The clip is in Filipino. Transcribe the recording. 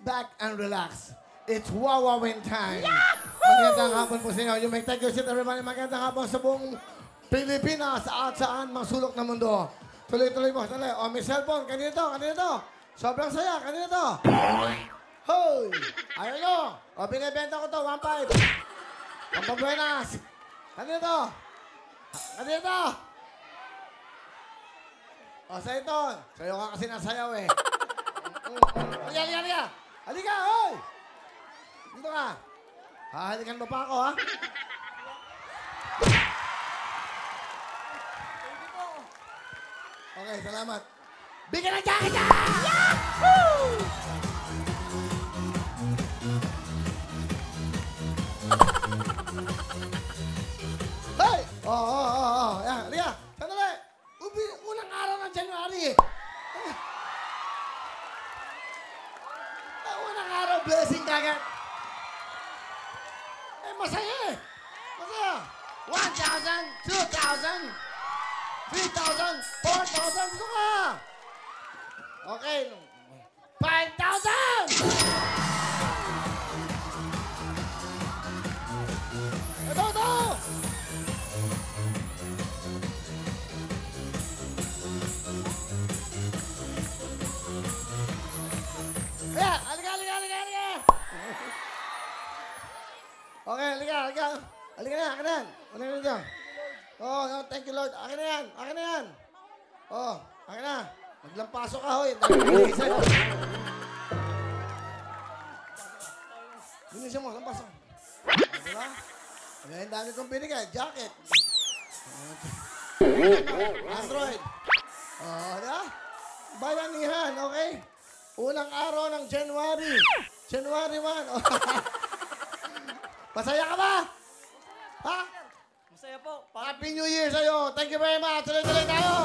back and relax. It's Wawawin time. Magandang hapon po sa inyo. You may take your seat, everybody. Magandang hapon sa buong Pilipinas at saan mang sulok ng mundo. Tuloy-tuloy mo. Tuloy. O, may cellphone. Kanina to. Sobrang saya. Kanina to. Hoy! Ayaw nyo. O, binibenta ko to. 1.5. Pampabuenas. Kanina to. Kanina to. O, sa'yo to. Sa'yo ka kasi nasayaw eh. Halika. Halika, hoy! Dito ka. Hahalikan mo pa ako, ha? Okay, salamat. Bigyan ng jacket niya! Yahoo! Hey! Oo. Yan, halika. Sandali. Unang araw ng January eh. Unang araw, blessing kagad. Masaya eh. Masaya. 1,000, 2,000, 3,000, 4,000. Dito ka. Okay. 5,000! Ito. Ayan, halika. Okay, halika. Halika na, akin na yan. Ano yun dyan? Oh, no, thank you, Lord. Akin na yan. Oh, akin na. Maglampaso ka, hoy. Linisin mo, lampaso. Diba? Ayan, dami kong binigay. Jacket. Android. Oh, diba? Bayanihan, okay? Unang araw ng January 1. Oh. Masaya ka ba? Ha? Masaya po. Happy New Year sa'yo. Thank you very much. Tuloy-tuloy tayo.